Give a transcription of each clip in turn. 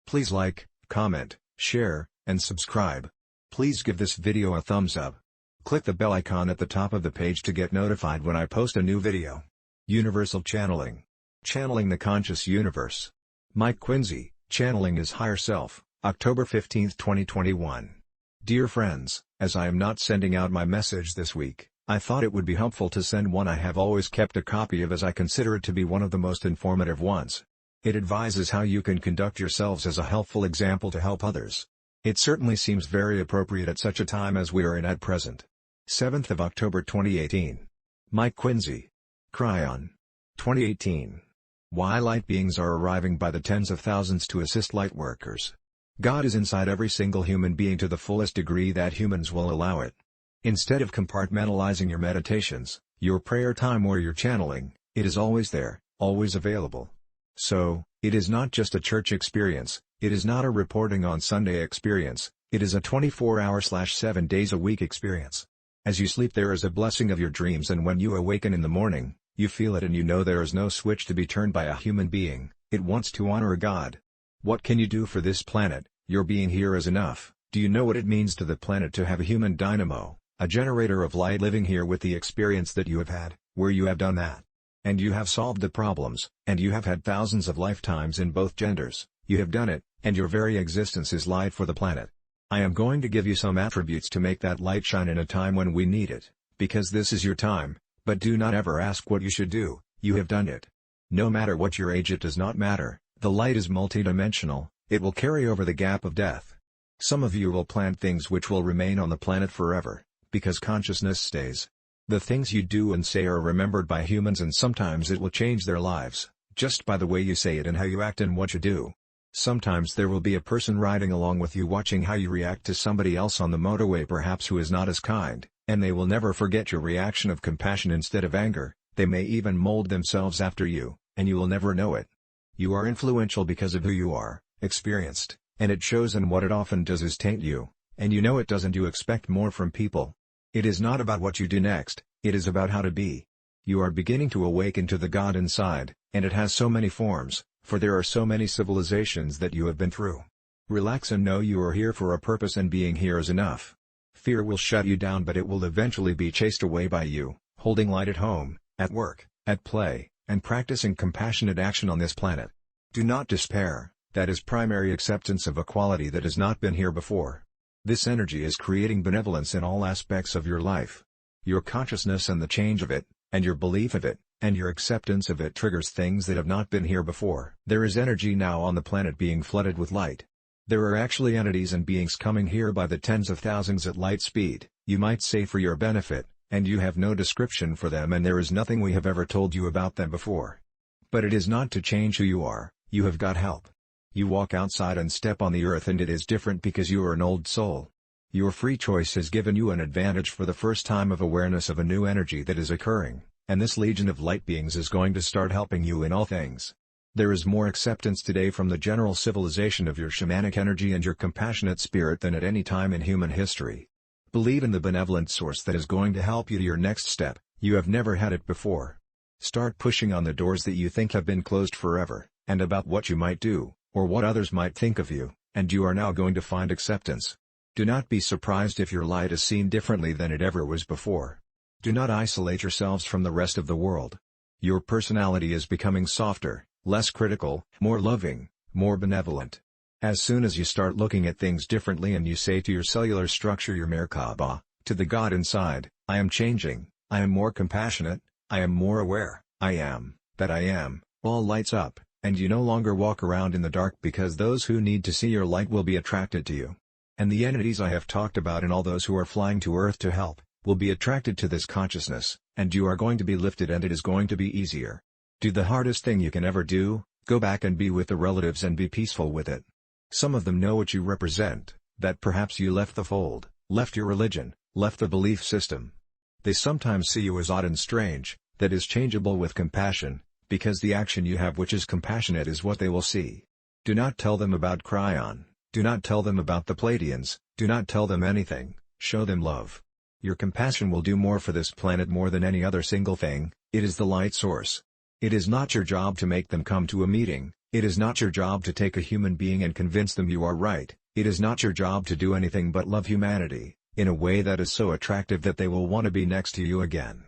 Please like, comment, share, and subscribe. Please give this video a thumbs up. Click the bell icon at the top of the page to get notified when I post a new video. Universal Channeling. Channeling the Conscious Universe. Mike Quinsey, Channeling His Higher Self, October 15, 2021. Dear friends, as I am not sending out my message this week, I thought it would be helpful to send one I have always kept a copy of, as I consider it to be one of the most informative ones. It advises how you can conduct yourselves as a helpful example to help others. It certainly seems very appropriate at such a time as we are in at present. 7th of October 2018. Mike Quinsey. Cryon. 2018. Why light beings are arriving by the tens of thousands to assist light workers. God is inside every single human being to the fullest degree that humans will allow it. Instead of compartmentalizing your meditations, your prayer time or your channeling, it is always there, always available. So, it is not just a church experience, it is not a reporting on Sunday experience, it is a 24-hour/7 days a week experience. As you sleep, there is a blessing of your dreams, and when you awaken in the morning, you feel it and you know there is no switch to be turned by a human being. It wants to honor a God. What can you do for this planet? Your being here is enough. Do you know what it means to the planet to have a human dynamo, a generator of light living here with the experience that you have had, where you have done that? And you have solved the problems, and you have had thousands of lifetimes in both genders. You have done it, and your very existence is light for the planet. I am going to give you some attributes to make that light shine in a time when we need it, because this is your time, but do not ever ask what you should do, you have done it. No matter what your age, it does not matter, the light is multidimensional, it will carry over the gap of death. Some of you will plant things which will remain on the planet forever, because consciousness stays. The things you do and say are remembered by humans, and sometimes it will change their lives, just by the way you say it and how you act and what you do. Sometimes there will be a person riding along with you watching how you react to somebody else on the motorway perhaps who is not as kind, and they will never forget your reaction of compassion instead of anger. They may even mold themselves after you, and you will never know it. You are influential because of who you are, experienced, and it shows, and what it often does is taint you, and you know it doesn't. You expect more from people. It is not about what you do next, it is about how to be. You are beginning to awaken to the God inside, and it has so many forms, for there are so many civilizations that you have been through. Relax and know you are here for a purpose, and being here is enough. Fear will shut you down, but it will eventually be chased away by you, holding light at home, at work, at play, and practicing compassionate action on this planet. Do not despair, that is primary acceptance of a quality that has not been here before. This energy is creating benevolence in all aspects of your life. Your consciousness and the change of it, and your belief of it, and your acceptance of it triggers things that have not been here before. There is energy now on the planet being flooded with light. There are actually entities and beings coming here by the tens of thousands at light speed, you might say for your benefit, and you have no description for them, and there is nothing we have ever told you about them before. But it is not to change who you are, you have got help. You walk outside and step on the earth, and it is different because you are an old soul. Your free choice has given you an advantage for the first time of awareness of a new energy that is occurring, and this legion of light beings is going to start helping you in all things. There is more acceptance today from the general civilization of your shamanic energy and your compassionate spirit than at any time in human history. Believe in the benevolent source that is going to help you to your next step. You have never had it before. Start pushing on the doors that you think have been closed forever, and about what you might do, or what others might think of you, and you are now going to find acceptance. Do not be surprised if your light is seen differently than it ever was before. Do not isolate yourselves from the rest of the world. Your personality is becoming softer, less critical, more loving, more benevolent. As soon as you start looking at things differently and you say to your cellular structure, your Merkaba, to the God inside, I am changing, I am more compassionate, I am more aware, I am, that I am, all lights up, and you no longer walk around in the dark, because those who need to see your light will be attracted to you. And the entities I have talked about and all those who are flying to Earth to help, will be attracted to this consciousness, and you are going to be lifted, and it is going to be easier. Do the hardest thing you can ever do, go back and be with the relatives and be peaceful with it. Some of them know what you represent, that perhaps you left the fold, left your religion, left the belief system. They sometimes see you as odd and strange, that is changeable with compassion, because the action you have which is compassionate is what they will see. Do not tell them about Cryon, do not tell them about the Pleiadians, do not tell them anything, show them love. Your compassion will do more for this planet more than any other single thing. It is the light source. It is not your job to make them come to a meeting, It is not your job to take a human being and convince them you are right. It is not your job to do anything but love humanity, in a way that is so attractive that they will want to be next to you again.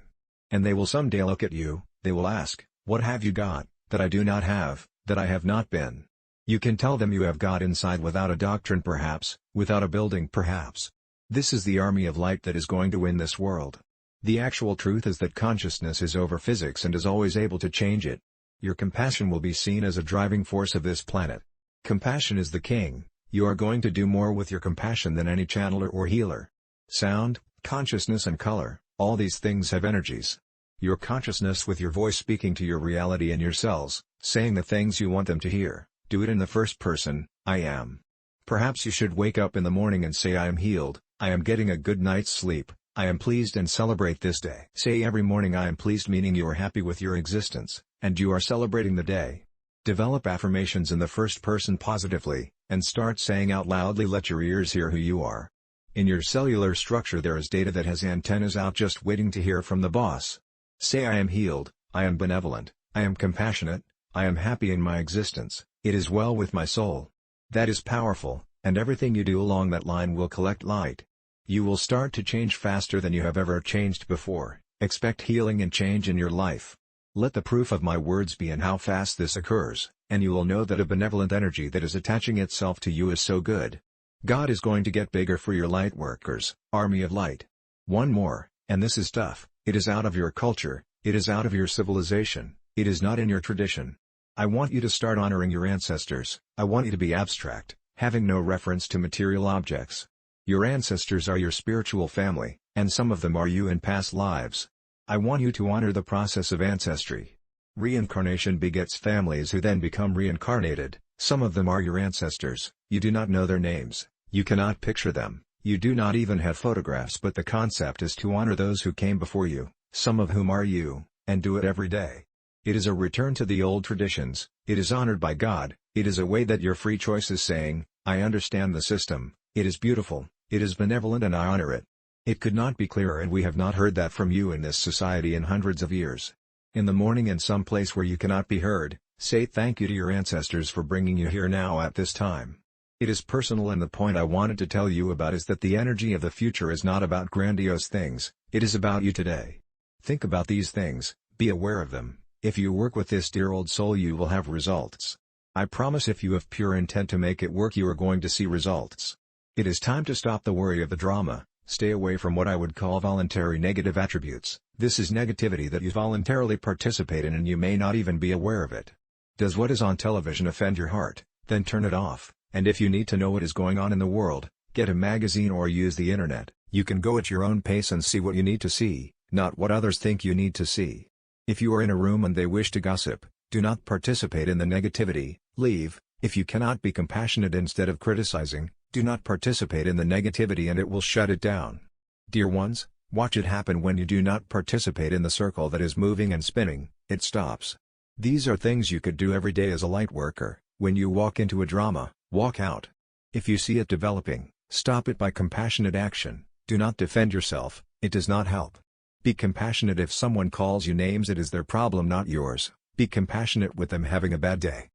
And they will someday look at you, they will ask, "What have you got, that I do not have, that I have not been?" You can tell them you have God inside without a doctrine perhaps, without a building perhaps. This is the army of light that is going to win this world. The actual truth is that consciousness is over physics and is always able to change it. Your compassion will be seen as a driving force of this planet. Compassion is the king. You are going to do more with your compassion than any channeler or healer. Sound, consciousness and color, all these things have energies. Your consciousness with your voice speaking to your reality and your cells, saying the things you want them to hear, do it in the first person, I am. Perhaps you should wake up in the morning and say I am healed, I am getting a good night's sleep, I am pleased and celebrate this day. Say every morning I am pleased, meaning you are happy with your existence, and you are celebrating the day. Develop affirmations in the first person positively, and start saying out loudly, let your ears hear who you are. In your cellular structure there is data that has antennas out just waiting to hear from the boss. Say I am healed, I am benevolent, I am compassionate, I am happy in my existence, it is well with my soul. That is powerful, and everything you do along that line will collect light. You will start to change faster than you have ever changed before. Expect healing and change in your life. Let the proof of my words be in how fast this occurs, and you will know that a benevolent energy that is attaching itself to you is so good. God is going to get bigger for your light workers, army of light. One more, and this is tough, it is out of your culture, it is out of your civilization, it is not in your tradition. I want you to start honoring your ancestors. I want you to be abstract, having no reference to material objects. Your ancestors are your spiritual family, and some of them are you in past lives. I want you to honor the process of ancestry. Reincarnation begets families who then become reincarnated. Some of them are your ancestors, you do not know their names, you cannot picture them, you do not even have photographs, but the concept is to honor those who came before you, some of whom are you, and do it every day. It is a return to the old traditions, it is honored by God, it is a way that your free choice is saying, I understand the system, it is beautiful, it is benevolent and I honor it. It could not be clearer, and we have not heard that from you in this society in hundreds of years. In the morning, in some place where you cannot be heard, say thank you to your ancestors for bringing you here now at this time. It is personal, and the point I wanted to tell you about is that the energy of the future is not about grandiose things, it is about you today. Think about these things, be aware of them. If you work with this dear old soul, you will have results. I promise if you have pure intent to make it work, you are going to see results. It is time to stop the worry of the drama, stay away from what I would call voluntary negative attributes. This is negativity that you voluntarily participate in and you may not even be aware of it. Does what is on television offend your heart? Then turn it off, and if you need to know what is going on in the world, get a magazine or use the internet. You can go at your own pace and see what you need to see, not what others think you need to see. If you are in a room and they wish to gossip, do not participate in the negativity, leave. If you cannot be compassionate instead of criticizing, do not participate in the negativity and it will shut it down. Dear ones, watch it happen when you do not participate in the circle that is moving and spinning, it stops. These are things you could do every day as a light worker. When you walk into a drama, walk out. If you see it developing, stop it by compassionate action, do not defend yourself, it does not help. Be compassionate if someone calls you names, it is their problem, not yours. Be compassionate with them having a bad day.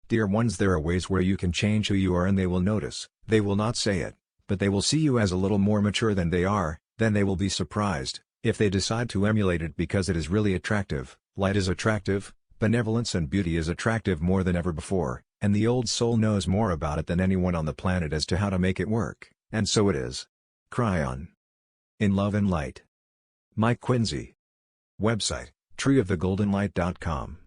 Dear ones, there are ways where you can change who you are and they will notice. They will not say it, but they will see you as a little more mature than they are, then they will be surprised, if they decide to emulate it because it is really attractive. Light is attractive, benevolence and beauty is attractive more than ever before, and the old soul knows more about it than anyone on the planet as to how to make it work, and so it is. Cry on. In love and light. Mike Quinsey. Website, treeofthegoldenlight.com